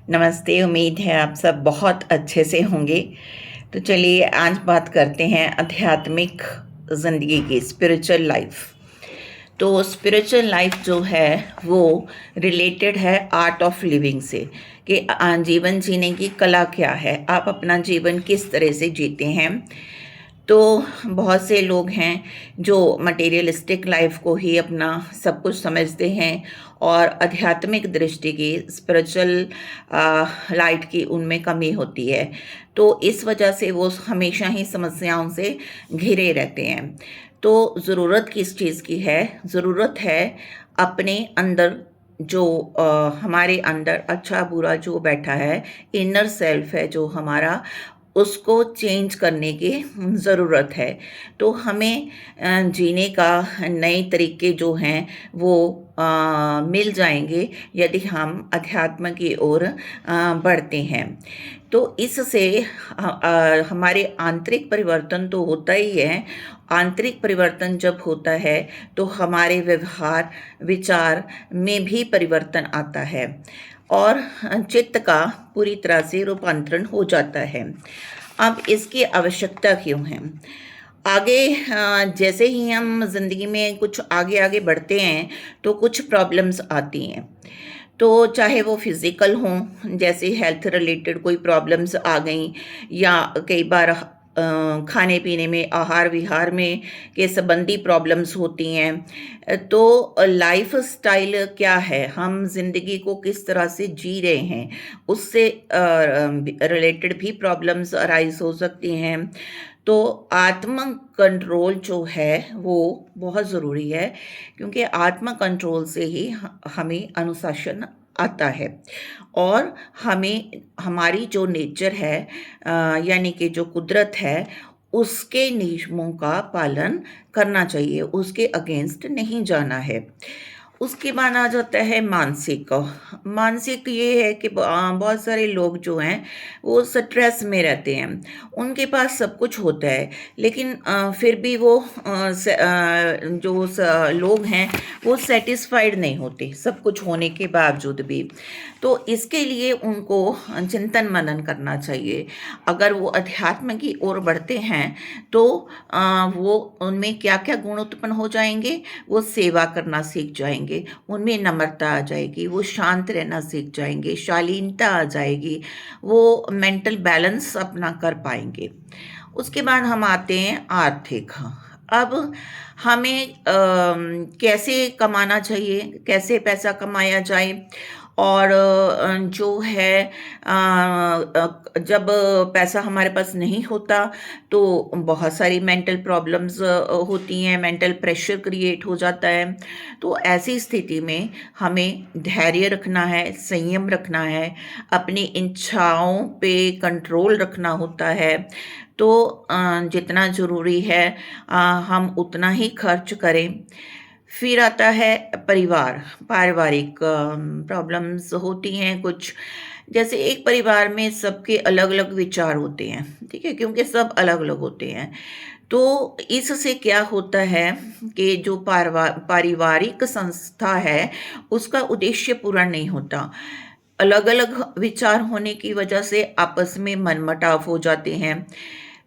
नमस्ते, उम्मीद है आप सब बहुत अच्छे से होंगे। तो चलिए आज बात करते हैं आध्यात्मिक ज़िंदगी की, स्पिरिचुअल लाइफ। तो स्पिरिचुअल लाइफ जो है वो रिलेटेड है आर्ट ऑफ लिविंग से, कि जीवन जीने की कला क्या है, आप अपना जीवन किस तरह से जीते हैं। तो बहुत से लोग हैं जो मटेरियलिस्टिक लाइफ को ही अपना सब कुछ समझते हैं और आध्यात्मिक दृष्टि की, स्पिरिचुअल लाइट की उनमें कमी होती है। तो इस वजह से वो हमेशा ही समस्याओं से घिरे रहते हैं। तो ज़रूरत किस चीज़ की है? ज़रूरत है अपने अंदर जो हमारे अंदर अच्छा बुरा जो बैठा है, इनर सेल्फ है जो हमारा, उसको चेंज करने की ज़रूरत है। तो हमें जीने का नए तरीके जो हैं वो मिल जाएंगे यदि हम अध्यात्म की ओर बढ़ते हैं। तो इससे हमारे आंतरिक परिवर्तन तो होता ही है। आंतरिक परिवर्तन जब होता है तो हमारे व्यवहार विचार में भी परिवर्तन आता है और चित्त का पूरी तरह से रूपांतरण हो जाता है। अब इसकी आवश्यकता क्यों है? आगे जैसे ही हम ज़िंदगी में कुछ आगे आगे बढ़ते हैं तो कुछ प्रॉब्लम्स आती हैं। तो चाहे वो फिज़िकल हों, जैसे हेल्थ रिलेटेड कोई प्रॉब्लम्स आ गई, या कई बार खाने पीने में, आहार विहार में के संबंधी प्रॉब्लम्स होती हैं। तो लाइफ स्टाइल क्या है, हम ज़िंदगी को किस तरह से जी रहे हैं, उससे रिलेटेड भी प्रॉब्लम्स अराइज हो सकती हैं। तो आत्म कंट्रोल जो है वो बहुत ज़रूरी है, क्योंकि आत्म कंट्रोल से ही हमें अनुशासन आता है और हमें हमारी जो नेचर है, यानी कि जो कुदरत है, उसके नियमों का पालन करना चाहिए, उसके अगेंस्ट नहीं जाना है। उसके बाद आ जाता है मानसिक। मानसिक ये है कि बहुत सारे लोग जो हैं वो स्ट्रेस में रहते हैं। उनके पास सब कुछ होता है, लेकिन फिर भी वो लोग हैं वो सेटिस्फाइड नहीं होते सब कुछ होने के बावजूद भी। तो इसके लिए उनको चिंतन मनन करना चाहिए। अगर वो अध्यात्म की ओर बढ़ते हैं तो वो उनमें क्या क्या गुण उत्पन्न हो जाएंगे, वो सेवा करना सीख जाएंगे, उनमें नम्रता आ जाएगी, वो शांत रहना सीख जाएंगे, शालीनता आ जाएगी, वो मेंटल बैलेंस अपना कर पाएंगे। उसके बाद हम आते हैं आर्थिक। अब हमें कैसे कमाना चाहिए, कैसे पैसा कमाया जाए, और जो है जब पैसा हमारे पास नहीं होता तो बहुत सारी मेंटल प्रॉब्लम्स होती हैं, मेंटल प्रेशर क्रिएट हो जाता है। तो ऐसी स्थिति में हमें धैर्य रखना है, संयम रखना है, अपनी इच्छाओं पे कंट्रोल रखना होता है। तो जितना ज़रूरी है हम उतना ही खर्च करें। फिर आता है परिवार, पारिवारिक प्रॉब्लम्स होती हैं कुछ। जैसे एक परिवार में सबके अलग-अलग विचार होते हैं, ठीक है? क्योंकि सब अलग-अलग होते हैं। तो इससे क्या होता है कि जो पारिवारिक संस्था है, उसका उद्देश्य पूरा नहीं होता। अलग-अलग विचार होने की वजह से आपस में मनमुटाव हो जाते हैं।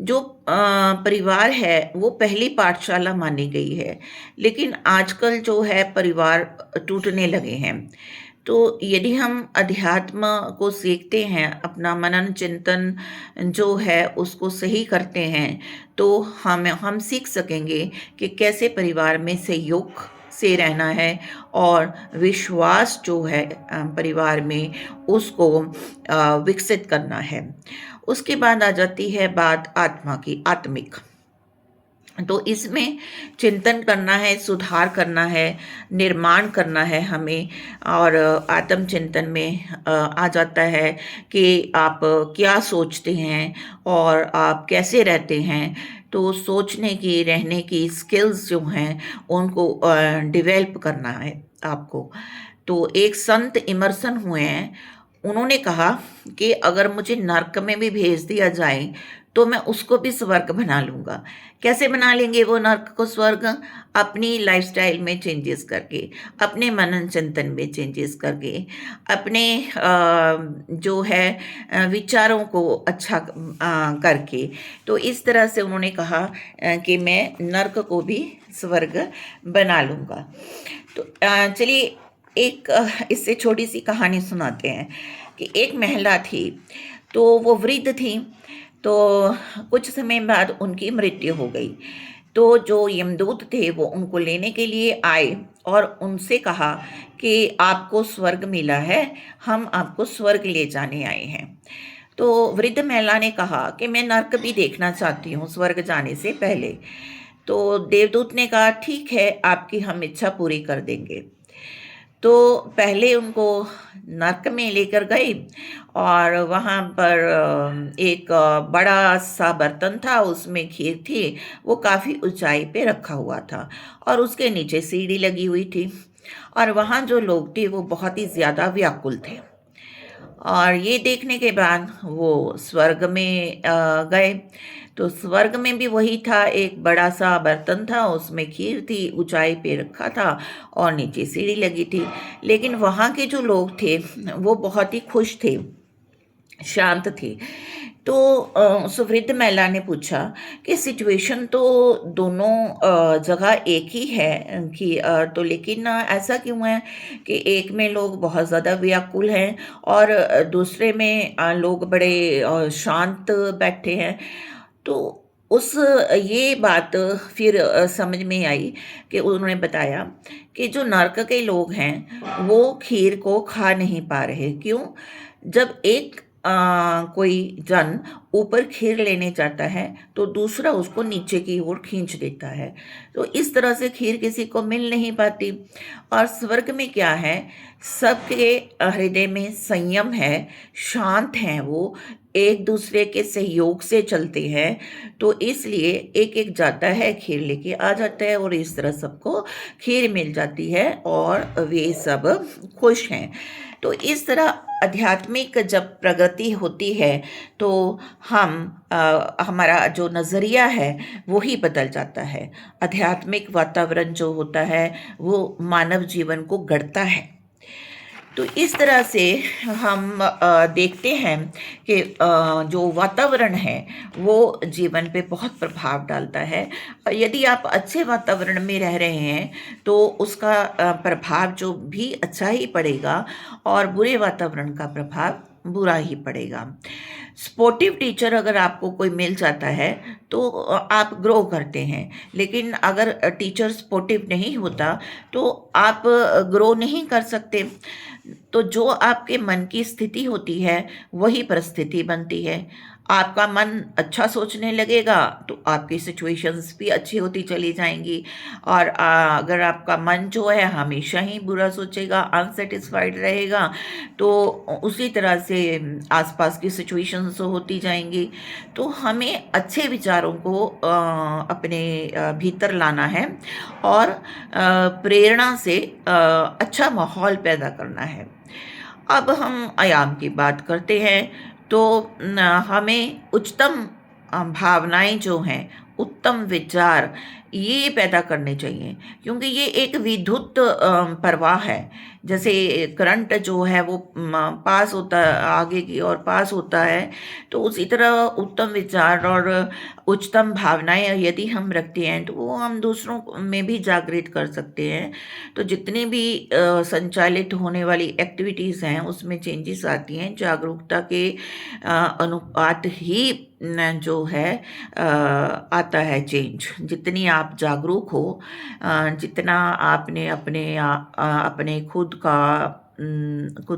जो परिवार है वो पहली पाठशाला मानी गई है, लेकिन आजकल जो है परिवार टूटने लगे हैं। तो यदि हम अध्यात्म को सीखते हैं, अपना मनन चिंतन जो है उसको सही करते हैं, तो हम सीख सकेंगे कि कैसे परिवार में सहयोग से रहना है और विश्वास जो है परिवार में उसको विकसित करना है। उसके बाद आ जाती है बात आत्मा की, आत्मिक। तो इसमें चिंतन करना है, सुधार करना है, निर्माण करना है हमें। और आत्मचिंतन में आ जाता है कि आप क्या सोचते हैं और आप कैसे रहते हैं। तो सोचने की, रहने की स्किल्स जो हैं उनको डेवलप करना है आपको। तो एक संत इमर्सन हुए हैं, उन्होंने कहा कि अगर मुझे नर्क में भी भेज दिया जाए तो मैं उसको भी स्वर्ग बना लूँगा। कैसे बना लेंगे वो नर्क को स्वर्ग? अपनी लाइफ़स्टाइल में चेंजेस करके, अपने मनन चिंतन में चेंजेस करके, अपने जो है विचारों को अच्छा करके। तो इस तरह से उन्होंने कहा कि मैं नर्क को भी स्वर्ग बना लूँगा। तो चलिए एक इससे छोटी-सी कहानी सुनाते हैं कि एक महिला थी, तो वो वृद्ध थी, तो कुछ समय बाद उनकी मृत्यु हो गई। तो जो यमदूत थे वो उनको लेने के लिए आए और उनसे कहा कि आपको स्वर्ग मिला है, हम आपको स्वर्ग ले जाने आए हैं। तो वृद्ध महिला ने कहा कि मैं नर्क भी देखना चाहती हूँ स्वर्ग जाने से पहले। तो देवदूत ने कहा ठीक है, आपकी हम इच्छा पूरी कर देंगे। तो पहले उनको नर्क में लेकर गए और वहाँ पर एक बड़ा-सा बर्तन था, उसमें खीर थी, वो काफ़ी ऊँचाई पे रखा हुआ था और उसके नीचे सीढ़ी लगी हुई थी और वहाँ जो लोग थे वो बहुत ही ज़्यादा व्याकुल थे। और ये देखने के बाद वो स्वर्ग में गए, तो स्वर्ग में भी वही था, एक बड़ा-सा बर्तन था, उसमें खीर थी, ऊँचाई पे रखा था और नीचे सीढ़ी लगी थी। लेकिन वहाँ के जो लोग थे, वो बहुत ही खुश थे, शांत थे। तो उस वृद्ध महिला ने पूछा कि सिचुएशन तो दोनों जगह एक ही है कि तो लेकिन ऐसा क्यों है कि एक में लोग बहुत ज़्यादा व्याकुल हैं और दूसरे में लोग बड़े शांत बैठे हैं। तो उस ये बात फिर समझ में आई कि उन्होंने बताया कि जो नर्क के लोग हैं, वो खीर को खा नहीं पा रहे। क्यों? जब एक कोई जन ऊपर खीर लेने जाता है, तो दूसरा उसको नीचे की ओर खींच देता है। तो इस तरह से खीर किसी को मिल नहीं पाती। और स्वर्ग में क्या है, सबके हृदय में संयम है, शांत हैं वो, एक-दूसरे के सहयोग से चलते हैं, तो इसलिए एक-एक जाता है, खीर लेके आ जाता है और इस तरह सबको खीर मिल जाती है और वे सब खुश हैं। तो इस तरह आध्यात्मिक जब प्रगति होती है, तो हम हमारा जो नज़रिया है, वो ही बदल जाता है। आध्यात्मिक वातावरण जो होता है, वो मानव जीवन को गढ़ता है। तो इस तरह से हम देखते हैं कि जो वातावरण है वो जीवन पे बहुत प्रभाव डालता है और यदि आप अच्छे वातावरण में रह रहे हैं तो उसका प्रभाव जो भी अच्छा ही पड़ेगा और बुरे वातावरण का प्रभाव बुरा ही पड़ेगा। सपोर्टिव टीचर अगर आपको कोई मिल जाता है तो आप ग्रो करते हैं, लेकिन अगर टीचर सपोर्टिव नहीं होता तो आप ग्रो नहीं कर सकते। तो जो आपके मन की स्थिति होती है वही परिस्थिति बनती है। आपका मन अच्छा सोचने लगेगा तो आपकी सिचुएशंस भी अच्छी होती चली जाएँगी और अगर आपका मन जो है हमेशा ही बुरा सोचेगा, अनसैटिस्फाइड रहेगा, तो उसी तरह से आसपास की सिचुएशंस होती जाएँगी। तो हमें अच्छे विचारों को अपने भीतर लाना है और प्रेरणा से अच्छा माहौल पैदा करना है। अब हम आयाम की बात करते हैं, तो हमें उच्चतम भावनाएँ जो हैं, उत्तम विचार ये पैदा करने चाहिए क्योंकि ये एक विद्युत प्रवाह है। जैसे करंट जो है वो पास होता आगे की ओर पास होता है, तो उसी तरह उत्तम विचार और उच्चतम भावनाएँ यदि हम रखते हैं, तो वो हम दूसरों में भी जागृत कर सकते हैं। तो जितनी भी संचालित होने वाली एक्टिविटीज़ हैं उसमें चेंजेस आती हैं, जागरूकता के अनुपात ही जो है आता है चेंज। जितनी आप जागरूक हो, जितना आपने अपने खुद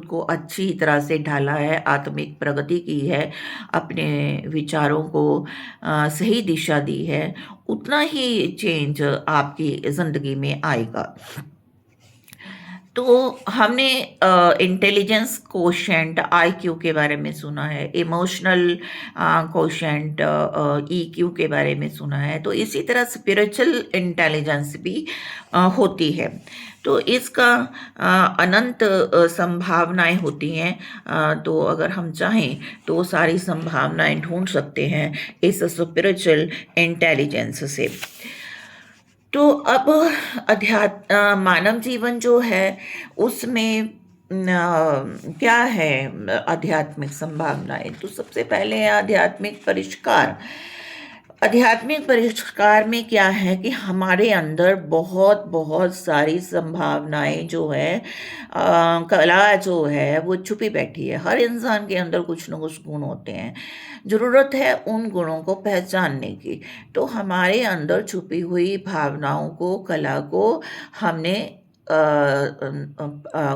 को अच्छी तरह से ढाला है, आत्मिक प्रगति की है, अपने विचारों को सही दिशा दी है, उतना ही चेंज आपकी ज़िंदगी में आएगा। तो हमने इंटेलिजेंस कोशेंट आईक्यू के बारे में सुना है, इमोशनल कोशेंट ईक्यू के बारे में सुना है। तो इसी तरह स्पिरिचुअल इंटेलिजेंस भी होती है। तो इसका अनंत संभावनाएं होती हैं। तो अगर हम चाहें तो सारी संभावनाएं ढूंढ सकते हैं इस स्पिरिचुअल इंटेलिजेंस से। तो अब मानव जीवन जो है उसमें क्या है आध्यात्मिक संभावनाएं। तो सबसे पहले है आध्यात्मिक परिष्कार। आध्यात्मिक परिष्कार में क्या है कि हमारे अंदर बहुत बहुत सारी संभावनाएं जो है कला जो है वो छुपी बैठी है। हर इंसान के अंदर कुछ न कुछ गुण होते हैं, ज़रूरत है उन गुणों को पहचानने की। तो हमारे अंदर छुपी हुई भावनाओं को, कला को हमने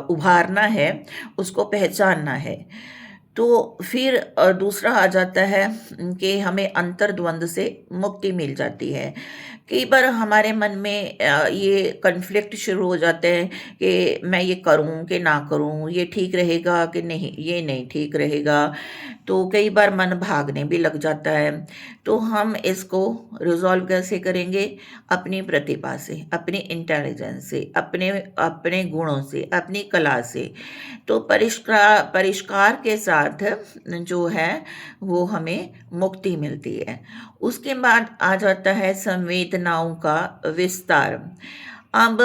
उभारना है, उसको पहचानना है। तो फिर दूसरा आ जाता है कि हमें अंतर्द्वंद से मुक्ति मिल जाती है। कई बार हमारे मन में ये कन्फ्लिक्ट शुरू हो जाते हैं कि मैं ये करूं कि ना करूं, ये ठीक रहेगा कि नहीं, ये नहीं ठीक रहेगा। तो कई बार मन भागने भी लग जाता है। तो हम इसको रिजॉल्व कैसे करेंगे? अपनी प्रतिभा से, अपनी इंटेलिजेंस से, अपने अपने गुणों से, अपनी कला से। तो परिष्कार के साथ जो है वो हमें मुक्ति मिलती है। उसके बाद आ जाता है संवेदनाओं का विस्तार। अब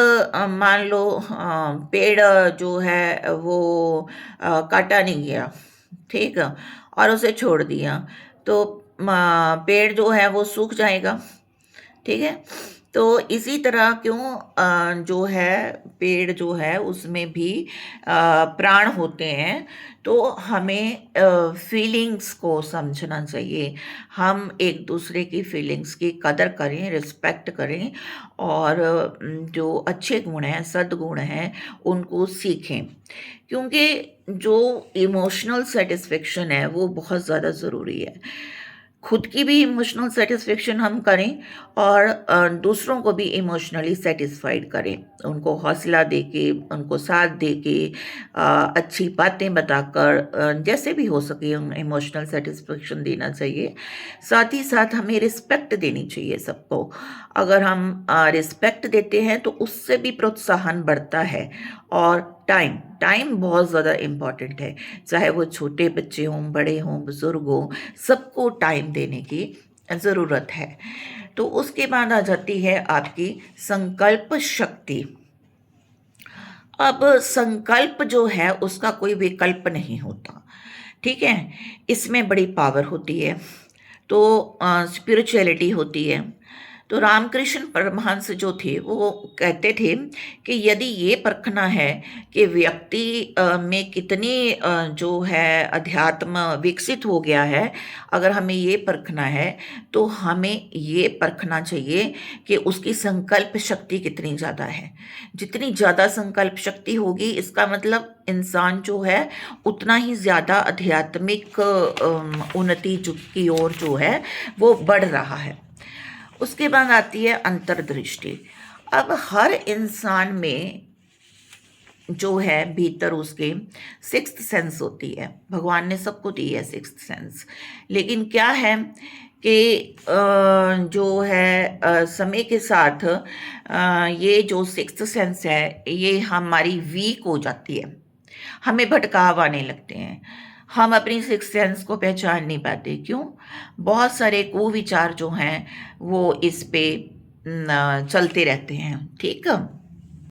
मान लो पेड़ जो है वो काटा नहीं गया, ठीक है, और उसे छोड़ दिया, तो पेड़ जो है वो सूख जाएगा, ठीक है। तो इसी तरह क्यों जो है पेड़ जो है उसमें भी प्राण होते हैं। तो हमें फीलिंग्स को समझना चाहिए। हम एक दूसरे की फीलिंग्स की कदर करें, रिस्पेक्ट करें, और जो अच्छे गुण हैं, सद्गुण हैं, उनको सीखें। क्योंकि जो इमोशनल सेटिस्फेक्शन है वो बहुत ज़्यादा ज़रूरी है। खुद की भी इमोशनल सेटिस्फेक्शन हम करें और दूसरों को भी इमोशनली सेटिस्फाइड करें। उनको हौसला दे के, उनको साथ दे के, अच्छी बातें बताकर, जैसे भी हो सके इमोशनल सेटिस्फेक्शन देना चाहिए। साथ ही साथ हमें रिस्पेक्ट देनी चाहिए सबको। अगर हम रिस्पेक्ट देते हैं तो उससे भी प्रोत्साहन बढ़ता है। और टाइम टाइम बहुत ज़्यादा इम्पॉर्टेंट है। चाहे वो छोटे बच्चे हों, बड़े हों, बुज़ुर्ग हों, सबको टाइम देने की ज़रूरत है। तो उसके बाद आ जाती है आपकी संकल्प शक्ति। अब संकल्प जो है उसका कोई विकल्प नहीं होता, ठीक है। इसमें बड़ी पावर होती है। तो स्पिरिचुअलिटी होती है। तो रामकृष्ण परमहंस जो थे वो कहते थे कि यदि ये परखना है कि व्यक्ति में कितनी जो है अध्यात्म विकसित हो गया है, अगर हमें ये परखना है तो हमें ये परखना चाहिए कि उसकी संकल्प शक्ति कितनी ज़्यादा है। जितनी ज़्यादा संकल्प शक्ति होगी, इसका मतलब इंसान जो है उतना ही ज़्यादा आध्यात्मिक उन्नति की ओर जो है वो बढ़ रहा है। उसके बाद आती है अंतर्दृष्टि। अब हर इंसान में जो है भीतर उसके सिक्स्थ सेंस होती है। भगवान ने सबको दी है सिक्स्थ सेंस। लेकिन क्या है कि जो है समय के साथ ये जो सिक्स्थ सेंस है ये हमारी वीक हो जाती है। हमें भटकाव आने लगते हैं। हम अपनी सिक्स्थ सेंस को पहचान नहीं पाते। क्यों? बहुत सारे कुविचार जो हैं वो इस पे चलते रहते हैं, ठीक है।